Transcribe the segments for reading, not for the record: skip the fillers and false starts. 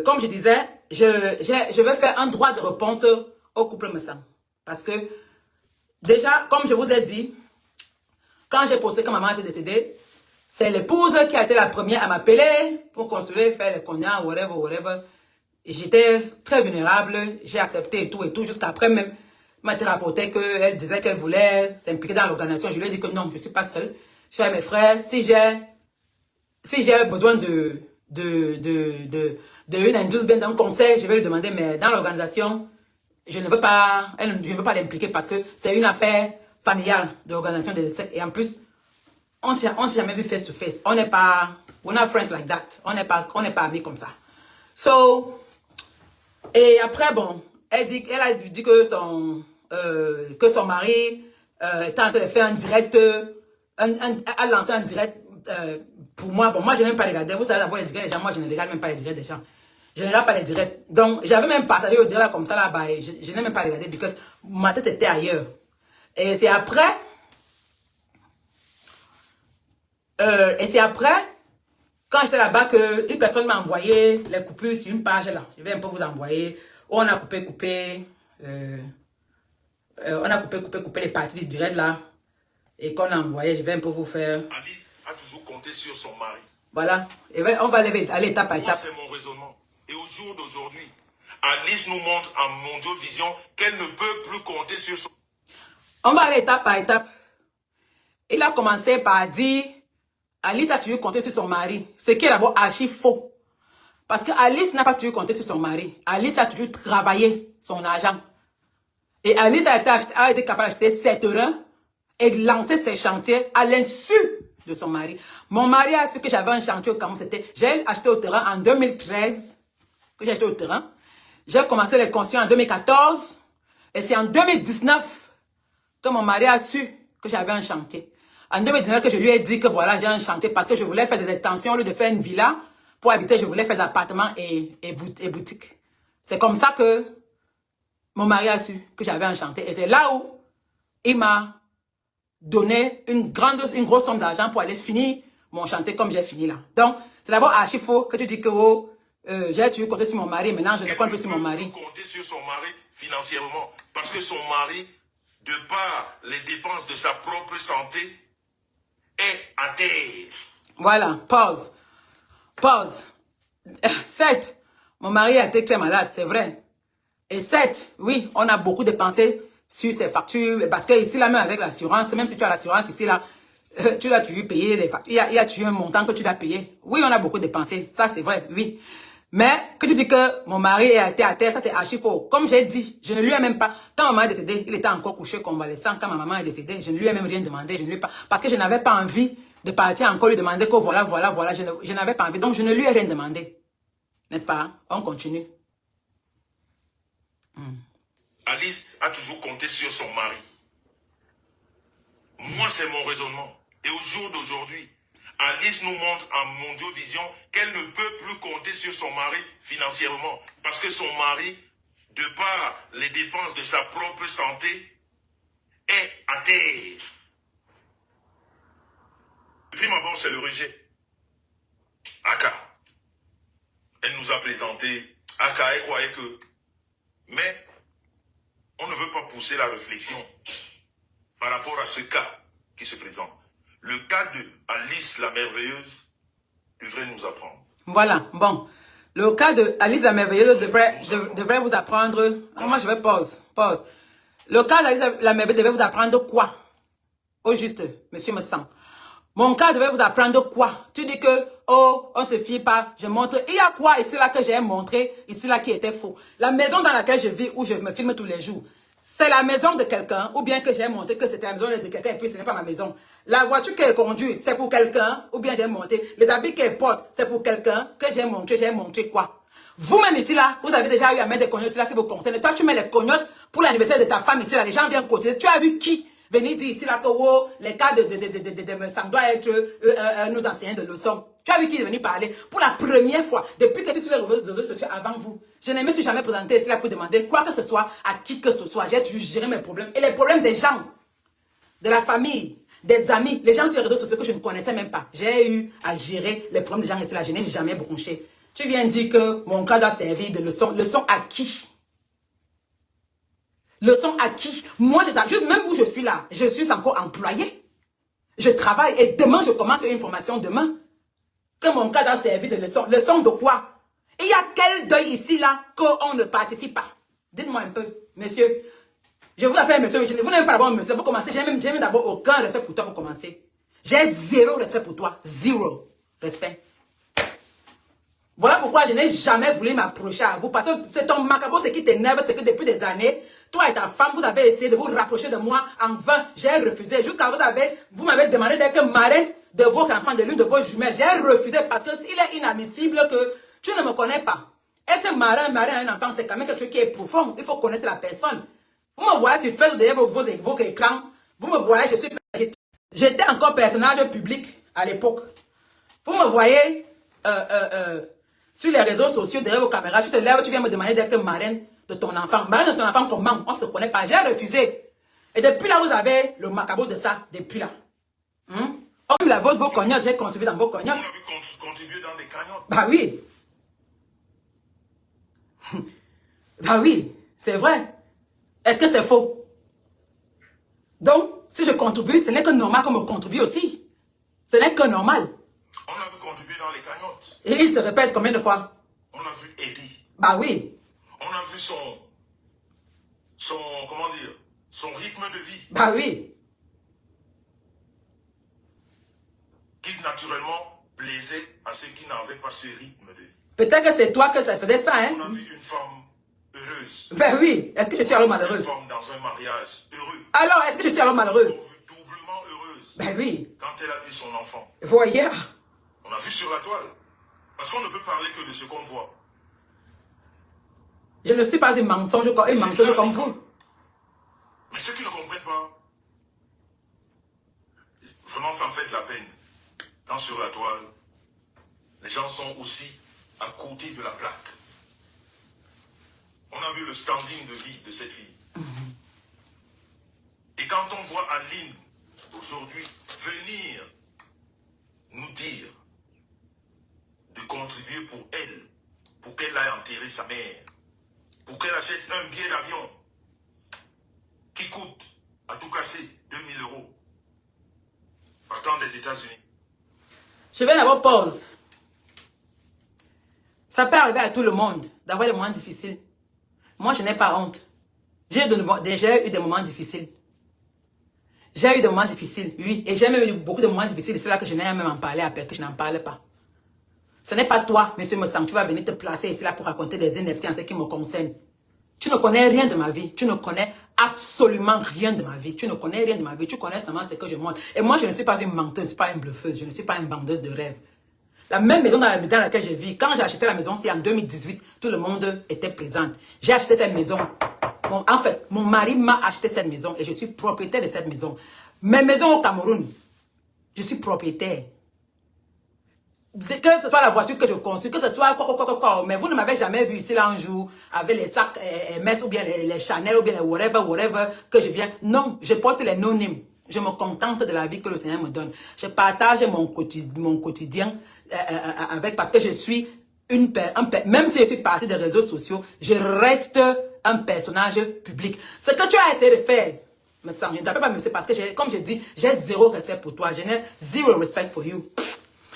comme je disais, je vais faire un droit de réponse au couple Messang. Parce que, déjà, comme je vous ai dit, quand j'ai posté que maman était décédée, c'est l'épouse qui a été la première à m'appeler pour construire, faire les cognats, whatever. J'étais très vulnérable, j'ai accepté et tout, jusqu'après même, m'a été rapporté qu'elle disait qu'elle voulait s'impliquer dans l'organisation. Je lui ai dit que non, je ne suis pas seule. Je suis avec mes frères. Si j'ai besoin une induce bien d'un conseil, je vais lui demander, mais dans l'organisation, je ne veux pas l'impliquer parce que c'est une affaire familiale de l'organisation des décès. Et en plus, on ne s'est jamais vu face to face. On n'est pas, we're not friends like that. On n'est pas amis comme ça. So, et après, bon, elle a dit que son mari était en train de faire un direct, a lancé un direct pour moi. Bon, moi, je n'aime pas regarder. Vous savez d'abord les directs des gens. Moi, je ne regarde même pas les directs des gens. Je ne regarde pas les directs. Donc, j'avais même partagé au direct là, comme ça, là, bah, je n'ai même pas regardé parce que ma tête était ailleurs. Et c'est après, quand j'étais là-bas, qu'une personne m'a envoyé les coupures sur une page là. Je vais un peu vous envoyer. Où on a coupé les parties du direct là. Et qu'on a envoyé, je vais un peu vous faire. Alice a toujours compté sur son mari. Voilà. Et on va aller étape par étape. C'est mon raisonnement. Et au jour d'aujourd'hui, Alice nous montre en Mondiovision qu'elle ne peut plus compter sur son... On va aller étape par étape. Il a commencé par dire, Alice a toujours compté sur son mari. Ce qui est d'abord archi faux. Parce que Alice n'a pas toujours compté sur son mari. Alice a toujours travaillé son argent. Et Alice a été capable d'acheter ses terrains et de lancer ses chantiers à l'insu de son mari. Mon mari a su que j'avais un chantier au Cameroun. J'ai acheté au terrain en 2013. Que j'ai acheté au terrain. J'ai commencé les construire en 2014. Et c'est en 2019 que mon mari a su que j'avais un chantier. En 2019 que je lui ai dit que voilà, j'ai un chantier parce que je voulais faire des extensions au lieu de faire une villa. Pour habiter, je voulais faire des appartements et boutiques. C'est comme ça que mon mari a su que j'avais un chantier. Et c'est là où il m'a donné une grosse somme d'argent pour aller finir mon chantier comme j'ai fini là. Donc, c'est d'abord archi faux que tu dis que j'ai toujours compté sur mon mari, maintenant je ne compte plus sur mon mari. Compter sur son mari financièrement parce que son mari, de par les dépenses de sa propre santé, est à terre. Voilà, pause. 7, mon mari a été très malade, c'est vrai. Et 7, oui, on a beaucoup dépensé sur ses factures, parce que ici, là, même avec l'assurance, même si tu as l'assurance ici, là, tu dois toujours payer les factures. Il y a toujours un montant que tu dois payer. Oui, on a beaucoup dépensé, ça c'est vrai, oui. Mais que tu dis que mon mari a été à terre, ça c'est archi faux. Comme j'ai dit, je ne lui ai même pas, quand maman est décédée, il était encore couché convalescent. Quand ma maman est décédée, je ne lui ai même rien demandé, je ne lui ai pas, parce que je n'avais pas envie de partir encore lui demander que voilà, je n'avais pas envie. Donc je ne lui ai rien demandé. N'est-ce pas? On continue. Alice a toujours compté sur son mari. Moi, c'est mon raisonnement. Et au jour d'aujourd'hui, Alice nous montre en Mondiovision qu'elle ne peut plus compter sur son mari financièrement. Parce que son mari, de par les dépenses de sa propre santé, est à terre. Le prime abord, c'est le rejet. Aka. Elle nous a présenté. Aka, elle croyait que... Mais on ne veut pas pousser la réflexion par rapport à ce cas qui se présente. Le cas de Alice la Merveilleuse devrait nous apprendre. Voilà, bon. Le cas de Alice la Merveilleuse devrait vous apprendre... Moi, je vais pause. Le cas d'Alice la Merveilleuse devrait vous apprendre quoi? Au juste, monsieur Messang. Mon cas devait vous apprendre quoi? Tu dis que, oh, on se fie pas, je montre. Il y a quoi ici là que j'ai montré, ici là qui était faux? La maison dans laquelle je vis, où je me filme tous les jours, c'est la maison de quelqu'un, ou bien que j'ai montré que c'était la maison de quelqu'un et puis ce n'est pas ma maison. La voiture qu'elle conduit, c'est pour quelqu'un, ou bien j'ai monté. Les habits qu'elle porte, c'est pour quelqu'un que j'ai montré quoi? Vous-même ici là, vous avez déjà eu à mettre des cognottes ici là qui vous concernent. Toi, tu mets les cognottes pour l'anniversaire de ta femme ici là, les gens viennent cotiser. Tu as vu qui? Venez dire ici là que oh, les cas ça doit être nos enseignants de leçons. Tu as vu qui est venu parler pour la première fois depuis que je suis sur les réseaux sociaux avant vous. Je ne me suis jamais présenté ici là pour demander quoi que ce soit à qui que ce soit. J'ai toujours géré mes problèmes et les problèmes des gens, de la famille, des amis, les gens sur les réseaux sociaux que je ne connaissais même pas. J'ai eu à gérer les problèmes des gens ici là. Je n'ai jamais bronché. Tu viens dire que mon cas doit servir de leçon. Leçon à qui? Leçon à qui? Moi, même où je suis là, je suis encore employé. Je travaille et demain, je commence une formation demain. Que mon cas doit servir de leçon. Leçon de quoi? Il y a quel deuil ici, là, qu'on ne participe pas? Dites-moi un peu, monsieur. Je vous appelle monsieur. Vous n'aimez pas d'abord monsieur. Pour commencer, j'ai même d'abord aucun respect pour toi pour commencer. J'ai zéro respect pour toi. Zéro respect. Voilà pourquoi je n'ai jamais voulu m'approcher à vous. Parce que c'est ton macabre, ce qui t'énerve, c'est que depuis des années, toi et ta femme, vous avez essayé de vous rapprocher de moi en vain. J'ai refusé. Jusqu'à vous m'avez demandé d'être marraine de votre enfant, de l'une de vos jumelles. J'ai refusé parce que il est inadmissible que tu ne me connais pas. Être marraine à un enfant, c'est quand même quelque chose qui est profond. Il faut connaître la personne. Vous me voyez sur Facebook derrière vos écrans. Vous me voyez, j'étais encore personnage public à l'époque. Vous me voyez sur les réseaux sociaux, derrière vos caméras. Tu te lèves, tu viens me demander d'être marraine de ton enfant. Marraine de ton enfant, comment? On ne se connaît pas. J'ai refusé. Et depuis là, vous avez le macabre de ça. Depuis là. Comme la vôtre, vos cognottes, j'ai contribué dans vos cognottes. On a vu contribuer dans des cagnottes. Bah oui. Bah oui, c'est vrai. Est-ce que c'est faux? Donc, si je contribue, ce n'est que normal qu'on me contribue aussi. Ce n'est que normal. On a vu contribuer dans les cagnottes. Et il se répète combien de fois? On a vu aider. Bah oui. On a vu comment dire, son rythme de vie. Bah oui. Qui naturellement plaisait à ceux qui n'avaient pas ce rythme de vie. Peut-être que c'est toi que ça faisait ça, hein? On a vu une femme heureuse. Ben oui. Est-ce que je suis alors malheureuse? Une femme dans un mariage heureux. Alors, est-ce que je suis alors malheureuse? On a vu doublement heureuse. Ben oui. Quand elle a eu son enfant. Voyez. On a vu sur la toile. Parce qu'on ne peut parler que de ce qu'on voit. Je ne suis pas une menteuse comme vous. Mais ceux qui ne comprennent pas, vraiment ça me fait de la peine. Quand sur la toile, les gens sont aussi à côté de la plaque. On a vu le standing de vie de cette fille. Et quand on voit Aline, aujourd'hui, venir nous dire de contribuer pour elle, pour qu'elle aille enterrer sa mère, pour qu'elle achète un billet d'avion qui coûte, à tout casser, 2000 €, partant des États-Unis. Je vais d'abord pause. Ça peut arriver à tout le monde d'avoir des moments difficiles. Moi, je n'ai pas honte. J'ai eu des moments difficiles. J'ai eu des moments difficiles, oui. Et j'ai même eu beaucoup de moments difficiles. C'est là que je n'ai même en parlé après, que je n'en parle pas. Ce n'est pas toi, monsieur Moussang, tu vas venir te placer ici là pour raconter des inepties en ce qui me concerne. Tu ne connais rien de ma vie. Tu ne connais absolument rien de ma vie. Tu ne connais rien de ma vie. Tu connais seulement ce que je montre. Et moi, je ne suis pas une menteuse, je ne suis pas une bluffeuse. Je ne suis pas une vendeuse de rêves. La même maison dans laquelle je vis, quand j'ai acheté la maison, c'était en 2018, tout le monde était présent. J'ai acheté cette maison. En fait, mon mari m'a acheté cette maison et je suis propriétaire de cette maison. Mes maisons au Cameroun, je suis propriétaire. Que ce soit la voiture que je conçois, que ce soit quoi. Mais vous ne m'avez jamais vu ici là un jour avec les sacs Hermès ou bien les Chanel ou bien les whatever que je viens. Non, je porte les non-names. Je me contente de la vie que le Seigneur me donne. Je partage mon quotidien avec, parce que je suis même si je suis partie des réseaux sociaux, je reste un personnage public. Ce que tu as essayé de faire, je ne t'appelle pas monsieur parce que, comme je dis, j'ai zéro respect pour toi. Je n'ai zéro respect for you.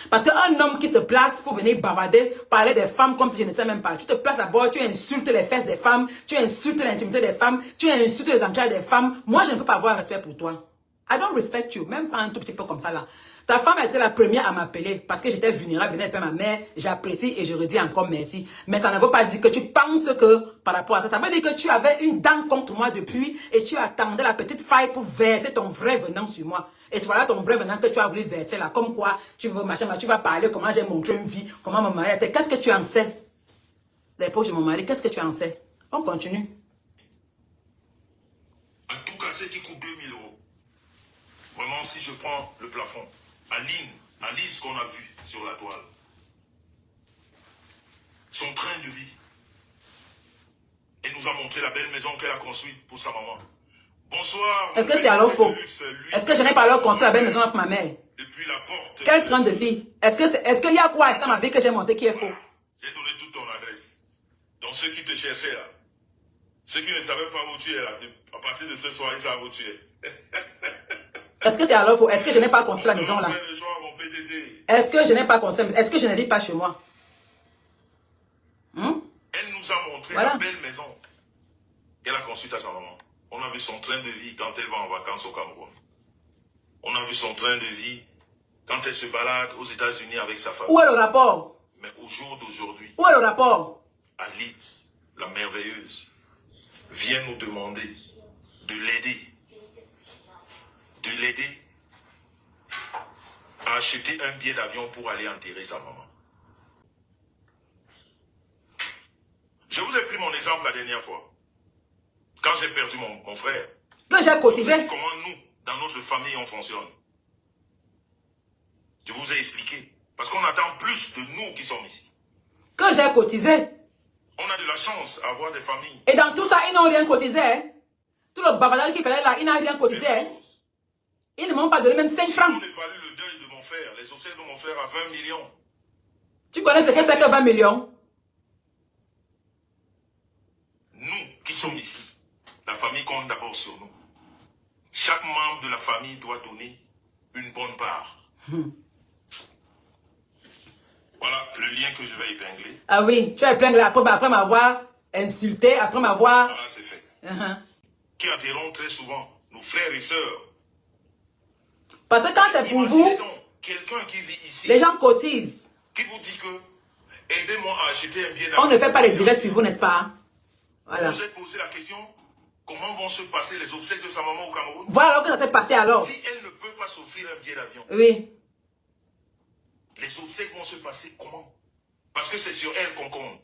Parce qu'un homme qui se place pour venir bavarder, parler des femmes comme si je ne sais même pas. Tu te places d'abord, tu insultes les fesses des femmes, tu insultes l'intimité des femmes, tu insultes les entrailles des femmes. Moi, je ne peux pas avoir respect pour toi. I don't respect you, même pas un tout petit peu comme ça là. Ta femme a été la première à m'appeler parce que j'étais vulnérable, venait de ma mère. J'apprécie et je redis encore merci. Mais ça ne veut pas dire que tu penses que par rapport à ça, ça veut dire que tu avais une dent contre moi depuis et tu attendais la petite faille pour verser ton vrai venin sur moi. Et voilà ton vrai venin que tu as voulu verser là. Comme quoi, tu veux machin, tu vas parler comment j'ai montré une vie, comment mon mari était. Qu'est-ce que tu en sais? Les poches de mon mari, qu'est-ce que tu en sais? On continue. À tout casser qui coûte 2000 €. Vraiment, si je prends le plafond, Alice qu'on a vu sur la toile, son train de vie, elle nous a montré la belle maison qu'elle a construite pour sa maman. Bonsoir. Est-ce que c'est alors faux? Est-ce que je n'ai pas alors construit la belle maison pour ma mère? Depuis la porte. Quel train de vie? Est-ce qu'il y a quoi dans ma vie que j'ai monté qui est faux? J'ai Donc ceux qui te cherchaient là, ceux qui ne savaient pas où tu es là, à partir de ce soir, ils savent où tu es. Est-ce que c'est alors faux? Est-ce que je n'ai pas construit la maison là? Est-ce que je n'ai pas construit? Est-ce que je ne vis pas chez moi? Elle nous a montré la belle maison qu'elle a construite à sa maman. On a vu son train de vie quand elle va en vacances au Cameroun. On a vu son train de vie quand elle se balade aux États-Unis avec sa famille. Où est le rapport? Mais au jour d'aujourd'hui, où est le rapport? Alit, la merveilleuse, vient nous demander de l'aider. De l'aider à acheter un billet d'avion pour aller enterrer sa maman. Je vous ai pris mon exemple la dernière fois. Quand j'ai perdu mon frère. Que j'ai cotisé. Comment nous, dans notre famille, on fonctionne. Je vous ai expliqué. Parce qu'on attend plus de nous qui sommes ici. Que j'ai cotisé. On a de la chance à avoir des familles. Et dans tout ça, ils n'ont rien cotisé. Hein? Tout le bavardage qui fallait là, ils n'ont rien cotisé. Hein? Ils ne m'ont pas donné même 5 francs. On évalue le deuil de mon frère, les obsèques de mon frère à 20 millions. Tu connais ce que c'est que 20 millions? Nous qui sommes ici, la famille compte d'abord sur nous. Chaque membre de la famille doit donner une bonne part. Voilà le lien que je vais épingler. Ah oui, tu as épinglé après m'avoir insulté, après m'avoir... Voilà, c'est fait. Qui interrompent très souvent nos frères et sœurs. Parce que quand c'est pour vous, quelqu'un qui vit ici, les gens cotisent. Qui vous dit que aidez-moi à acheter un billet d'avion. On ne fait pas les directs sur vous, n'est-ce pas? Voilà. Vous vous êtes posé la question, comment vont se passer les obsèques de sa maman au Cameroun? Voilà alors que ça s'est passé alors. Si elle ne peut pas s'offrir un billet d'avion. Oui. Les obsèques vont se passer comment? Parce que c'est sur elle qu'on compte.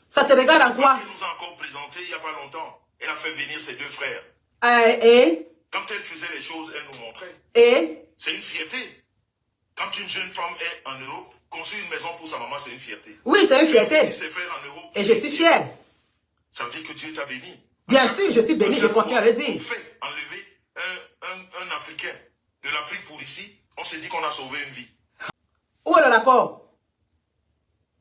Ça te regarde en quoi? Elle nous a encore présenté il n'y a pas longtemps. Elle a fait venir ses deux frères. Et? Quand elle faisait les choses, elle nous montrait. Et? C'est une fierté. Quand une jeune femme est en Europe, construire une maison pour sa maman, c'est une fierté. Oui, c'est une fierté. Ses frères en Europe, et je suis fier. Ça veut dire que Dieu t'a béni. Bien sûr, je suis béni, je continue à le dire. On fait enlever un Africain de l'Afrique pour ici, on s'est dit qu'on a sauvé une vie. Où est le rapport?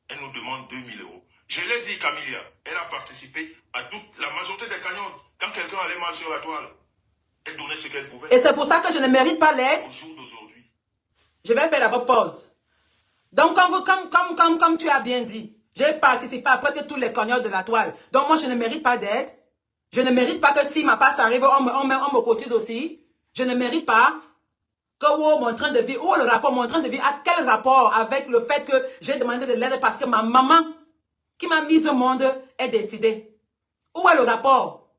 Elle nous demande 2000 €. Je l'ai dit, Camilla, elle a participé à toute la majorité des cagnottes. Quand quelqu'un allait mal sur la toile, elle donnait ce qu'elle pouvait. Et c'est pour ça que je ne mérite pas l'aide. Au jour d'aujourd'hui. Je vais faire d'abord pause. Donc, comme tu as bien dit, j'ai participé à presque tous les cagnottes de la toile. Donc, moi, je ne mérite pas d'aide. Je ne mérite pas que si ma passe arrive, on me cotise aussi. Je ne mérite pas que mon train de vie, ou le rapport, mon train de vie, a quel rapport avec le fait que j'ai demandé de l'aide parce que ma maman, qui m'a mise au monde, est décédée. Où est le rapport?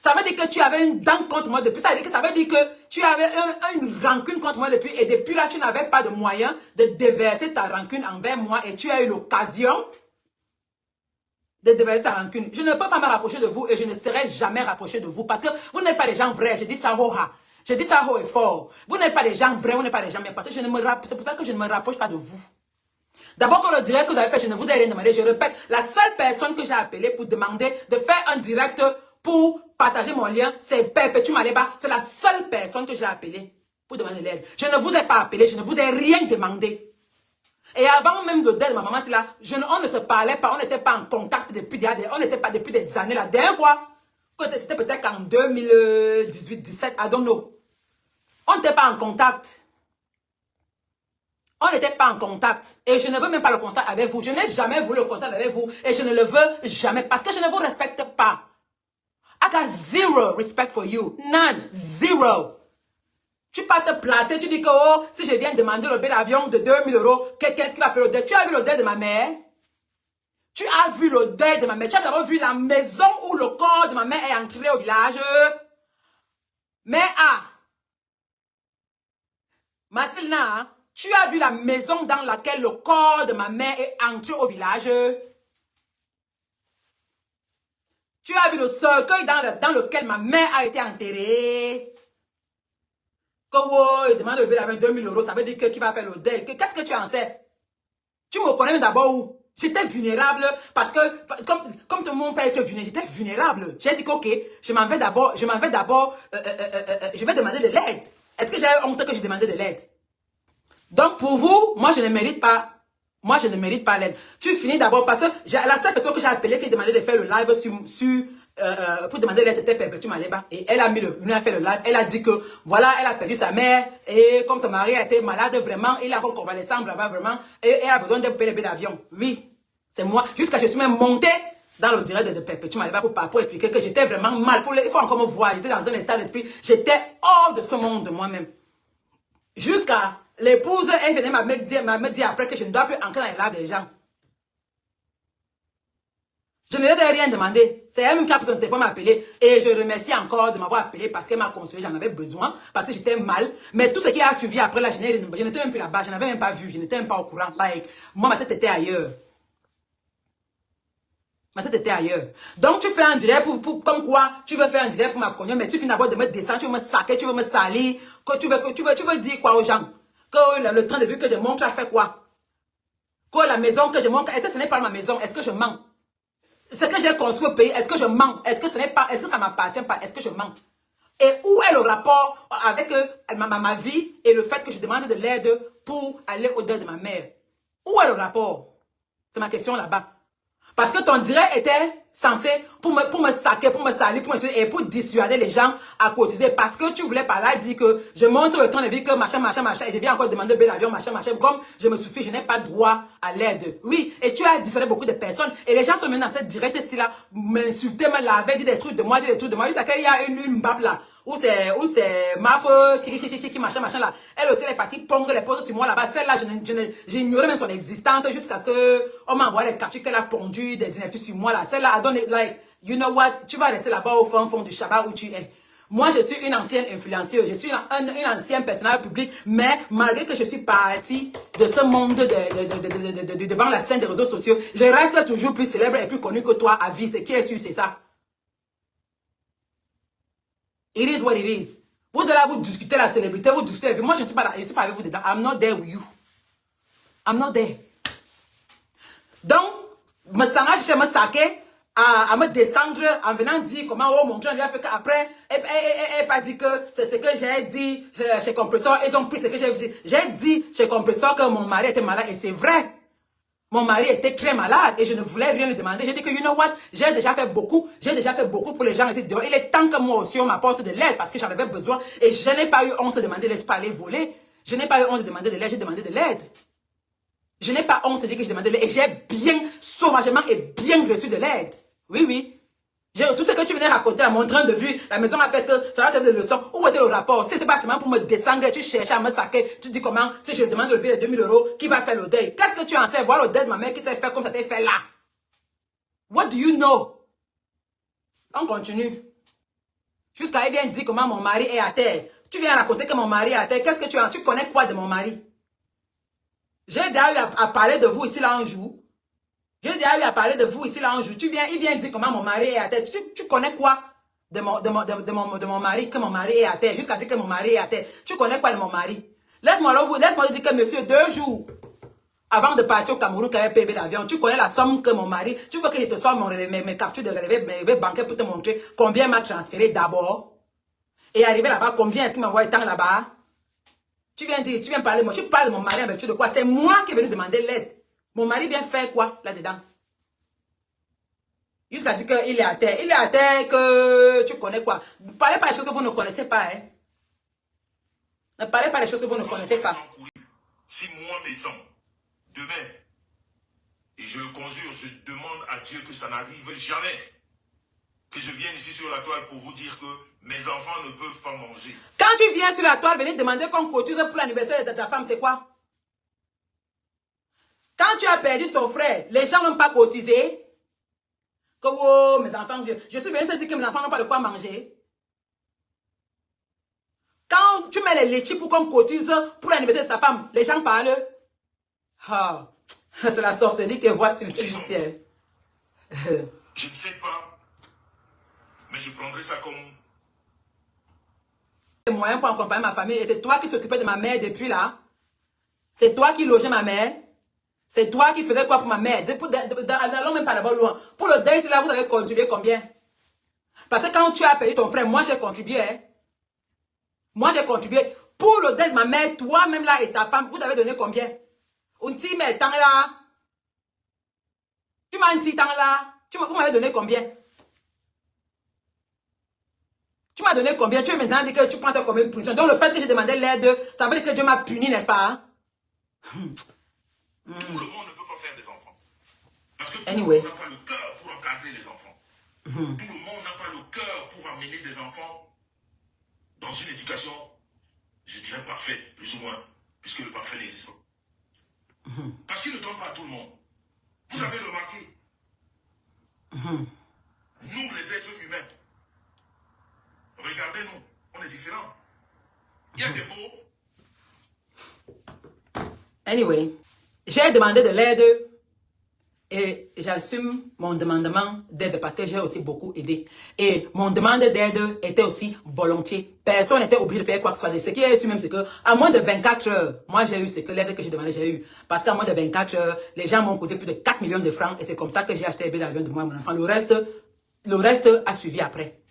Ça veut dire que tu avais une dent contre moi depuis. Ça veut dire que tu avais une rancune contre moi depuis. Et depuis là, tu n'avais pas de moyen de déverser ta rancune envers moi. Et tu as eu l'occasion de déverser ta rancune. Je ne peux pas me rapprocher de vous et je ne serai jamais rapproché de vous. Parce que vous n'êtes pas des gens vrais. Je dis ça haut. Je dis ça haut et fort. Vous n'êtes pas des gens vrais. Vous n'êtes pas des gens bien. Parce que c'est pour ça que je ne me rapproche pas de vous. D'abord, quand le direct que vous avez fait, je ne vous ai rien demandé. Je répète, la seule personne que j'ai appelée pour demander de faire un direct pour partager mon lien, c'est Perpétue Maleba. C'est la seule personne que j'ai appelée pour demander de l'aide. Je ne vous ai pas appelé, je ne vous ai rien demandé. Et avant même le décès de ma maman, là, on ne se parlait pas, on n'était pas en contact depuis des années. La dernière fois, c'était peut-être qu'en 2018-17, I don't know. On n'était pas en contact. On n'était pas en contact. Et je ne veux même pas le contact avec vous. Je n'ai jamais voulu le contact avec vous. Et je ne le veux jamais. Parce que je ne vous respecte pas. I got zero respect for you. None. Zero. Tu peux te placer. Tu dis que oh, si je viens demander le billet d'avion de 2000 €, quelqu'un qui va payer le deuil. Tu as vu le deuil de ma mère? Tu as vu le deuil de ma mère? Tu as d'abord vu la maison où le corps de ma mère est entré au village? Mais Marcelina, tu as vu la maison dans laquelle le corps de ma mère est entré au village? Tu as vu le cercueil dans lequel ma mère a été enterrée? Que il demande le billet avec 2000 €, ça veut dire qui va faire le deuil? Qu'est-ce que tu en sais? Tu me connais d'abord où? J'étais vulnérable parce que, comme tout le monde peut être vulnérable, j'étais vulnérable. J'ai dit que, ok, je vais demander de l'aide. Est-ce que j'ai honte que j'ai demandé de l'aide? Donc, pour vous, moi, je ne mérite pas. Moi, je ne mérite pas l'aide. Tu finis d'abord parce que la seule personne que j'ai appelée qui demandait de faire le live pour demander l'aide, c'était Perpétue Maleba. Et elle a fait le live. Elle a dit que, voilà, elle a perdu sa mère. Et comme son mari a été malade, vraiment, il a encore convalescent, vraiment. Et elle a besoin de payer le billet d'avion. Oui, c'est moi. Jusqu'à je suis même montée dans le direct de Perpétue Maleba pour expliquer que j'étais vraiment mal. Il faut encore me voir. J'étais dans un état d'esprit. J'étais hors de ce monde de moi-même. Jusqu'à l'épouse, elle venait me dire après que je ne dois plus entrer dans les lives des gens. Je ne lui ai rien demandé. C'est elle-même qui a pris son téléphone m'appeler. Et je remercie encore de m'avoir appelé parce qu'elle m'a consolé. J'en avais besoin parce que j'étais mal. Mais tout ce qui a suivi après là, je n'étais même plus là-bas. Je n'avais même pas vu. Je n'étais même pas au courant. Like, moi, ma tête était ailleurs. Ma tête était ailleurs. Donc, tu fais un direct comme quoi tu veux faire un direct pour ma cognon, mais tu finis d'abord de me descendre, tu veux me saquer, tu veux me salir. Que tu veux dire quoi aux gens? Que le train de vie que je montre a fait quoi? Que la maison que je montre, est-ce que ce n'est pas ma maison? Est-ce que je mens? Ce que j'ai construit au pays, est-ce que je mens? Est-ce que ça m'appartient pas? Est-ce que je mens? Et où est le rapport avec ma vie et le fait que je demande de l'aide pour aller au-delà de ma mère? Où est le rapport? C'est ma question là-bas. Parce que ton direct était censé pour me saquer, pour me salir, et pour dissuader les gens à cotiser. Parce que tu voulais par là dire que je montre le temps de vie que machin, et je viens encore demander bel avion, machin, comme je me suffis, je n'ai pas droit à l'aide. Oui, et tu as dissuadé beaucoup de personnes. Et les gens sont venus dans cette direct-ci là, m'insulter, me laver, dire des trucs de moi, Jusqu'à qu'il y a une babe là. Où c'est Maf, qui, machin, là. Elle aussi, elle est partie pong les poses sur moi là-bas. Celle-là, j'ignorais même son existence jusqu'à que on m'a envoyé les captures qu'elle a pondu des inepties sur moi là. Celle-là, I don't like, you know what, tu vas rester là-bas au fond du Shabbat où tu es. Moi, je suis une ancienne influenceuse, je suis une ancienne personnage public, mais malgré que je suis partie de ce monde devant la scène des réseaux sociaux, je reste toujours plus célèbre et plus connue que toi à vie. C'est qui est sûr, c'est ça. It is what it is. Vous allez vous discuter la célébrité, vous discuter la vie. Moi, je ne suis pas avec vous dedans. I'm not there with you. I'm not there. Donc, me saquer, à me descendre en venant dire comment mon clan lui a fait qu'après, elle pas dit que c'est ce que j'ai dit chez Compressor. Ils ont pris ce que j'ai dit. J'ai dit chez Compressor que mon mari était malade et c'est vrai. Mon mari était très malade et je ne voulais rien lui demander. J'ai dit que, you know what, j'ai déjà fait beaucoup pour les gens ici dehors. Il est temps que moi aussi on m'apporte de l'aide parce que j'en avais besoin et je n'ai pas eu honte de demander de l'aide, pas aller voler. Je n'ai pas eu honte de demander de l'aide, j'ai demandé de l'aide. Je n'ai pas honte de dire que je demandais de l'aide et j'ai bien, sauvagement et bien reçu de l'aide. Oui, oui. Tout ce que tu venais raconter à mon train de vue, la maison a fait que ça va servir de leçon. Où était le rapport? Si c'était pas seulement pour me descendre, tu cherchais à me saquer. Tu dis comment, si je demande le billet de 2000 €, qui va faire le deuil? Qu'est-ce que tu en sais? Voir le deuil de ma mère qui s'est fait comme ça s'est fait là. What do you know? On continue. Jusqu'à elle vient dire comment mon mari est à terre. Tu viens raconter que mon mari est à terre. Qu'est-ce que tu connais quoi de mon mari? J'ai déjà eu à parler de vous ici là un jour. J'ai déjà eu à parler de vous ici là un jour. Il vient dire comment mon mari est à terre. Tu connais quoi de mon mari, que mon mari est à terre, jusqu'à dire que mon mari est à terre. Tu connais quoi de mon mari? Laisse-moi dire que monsieur, 2 jours avant de partir au Cameroun, qui avait payé l'avion, tu connais la somme que mon mari, tu veux que je te sorte mes captures de relevé bancaire pour te montrer combien m'a transféré d'abord. Et arrivé là-bas, combien est-ce qu'il m'a envoyé tant là-bas? Tu viens parler, moi, tu parles de mon mari avec tu de quoi? C'est moi qui est venu demander l'aide. Mon mari vient faire quoi là-dedans? Jusqu'à dire qu'il est à terre. Il est à terre que tu connais quoi? Ne parlez pas des choses que vous ne connaissez pas. Hein? Ne parlez pas des choses que vous ne connaissez pas. Si moi, mes hommes, demain, et je le conjure, je demande à Dieu que ça n'arrive jamais, que je vienne ici sur la toile pour vous dire que mes enfants ne peuvent pas manger. Quand tu viens sur la toile, venez demander qu'on cotise pour l'anniversaire de ta femme, c'est quoi? Quand tu as perdu son frère, les gens n'ont pas cotisé. Que oh, mes enfants viennent. Je suis venu te dire que mes enfants n'ont pas de quoi manger. Quand tu mets les laitiers pour qu'on cotise pour l'anniversaire de ta femme, les gens parlent. Ah, c'est la sorcellerie qui voit sur le ciel. Je ne sais pas, mais je prendrai ça comme moyens pour accompagner ma famille. Et c'est toi qui s'occupais de ma mère depuis là. C'est toi qui logeais ma mère. C'est toi qui faisais quoi pour ma mère? N'allons même pas d'abord loin. Pour le deuil, là, vous avez contribué combien? Parce que quand tu as payé ton frère, moi j'ai contribué. Hein? Moi j'ai contribué. Pour le deuil de ma mère, toi-même là et ta femme, vous avez donné combien? Unti, mais tant là. Tu m'as dit tant là. Vous m'avez donné combien? Tu m'as donné combien? Tu veux maintenant dire que tu prends ça comme une punition. Donc le fait que j'ai demandé l'aide, ça veut dire que Dieu m'a puni, n'est-ce pas? Hein? Tout le monde ne peut pas faire des enfants. Parce que tout Anyway. le monde n'a pas le cœur pour encadrer les enfants. Tout le monde n'a pas le cœur pour amener des enfants dans une éducation, je dirais parfaite, plus ou moins, puisque le parfait n'existe pas. Parce qu'il ne donne pas à tout le monde. Vous avez remarqué, nous les êtres humains, regardez-nous, on est différents. Il y a des beaux. Anyway, j'ai demandé de l'aide et j'assume mon demandement d'aide parce que j'ai aussi beaucoup aidé. Et mon demande d'aide était aussi volontiers. Personne n'était obligé de faire quoi que ce soit. Ce qui est sûr même, c'est que à moins de 24 heures, moi j'ai eu ce que l'aide que j'ai demandé, j'ai eu. Parce qu'à moins de 24 heures, les gens m'ont coûté plus de 4 millions de francs et c'est comme ça que j'ai acheté le billet d'avion de moi et mon enfant. Le reste a suivi après.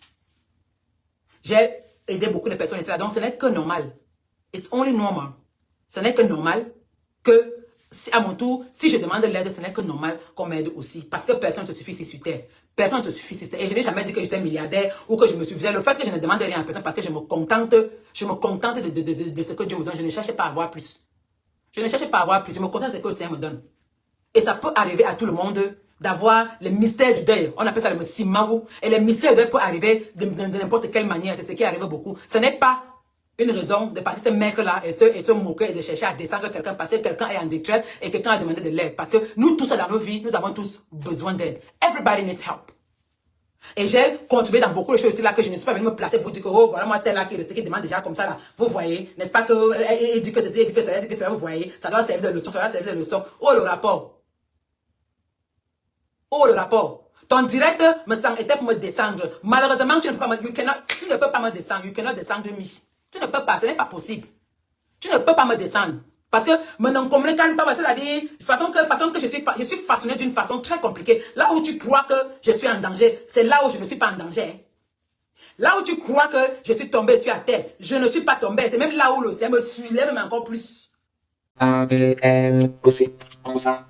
J'ai aidé beaucoup de personnes, etc. Donc ce n'est que normal. It's only normal. Ce n'est que normal que, à mon tour, si je demande l'aide, ce n'est que normal qu'on m'aide aussi. Parce que personne ne se suffit ici sur terre. Personne ne se suffit sur terre. Et je n'ai jamais dit que j'étais milliardaire ou que je me suffisais. Le fait que je ne demande rien à personne parce que je me contente de ce que Dieu me donne. Je ne cherche pas à avoir plus. Je ne cherche pas à avoir plus. Je me contente de ce que le Seigneur me donne. Et ça peut arriver à tout le monde d'avoir le mystère du deuil. On appelle ça le simaou. Et le mystère du deuil peut arriver de n'importe quelle manière. C'est ce qui arrive beaucoup. Ce n'est pas une raison de partir ce mec-là et se moquer et de chercher à descendre quelqu'un parce que quelqu'un est en détresse et quelqu'un a demandé de l'aide. Parce que nous tous dans nos vies, nous avons tous besoin d'aide. Everybody needs help. Et j'ai contribué dans beaucoup de choses là que je ne suis pas venu me placer pour dire que oh voilà moi tel là qui demande déjà comme ça là. Vous voyez, n'est-ce pas que il dit que c'est il dit que c'est dit que ça, vous voyez, ça doit servir de leçon, ça doit servir de leçon. Oh le rapport. Oh le rapport. Ton direct était pour me descendre. Malheureusement, tu ne peux pas me descendre. You cannot descendre me. Tu ne peux pas, ce n'est pas possible. Tu ne peux pas me descendre. Parce que me non communique pas, c'est-à-dire, façon que je suis façonné d'une façon très compliquée. Là où tu crois que je suis en danger, c'est là où je ne suis pas en danger. Là où tu crois que je suis tombé, je suis à terre, je ne suis pas tombé. C'est même là où le Seigneur me suivait même encore plus. ADN, gossip, comme ça,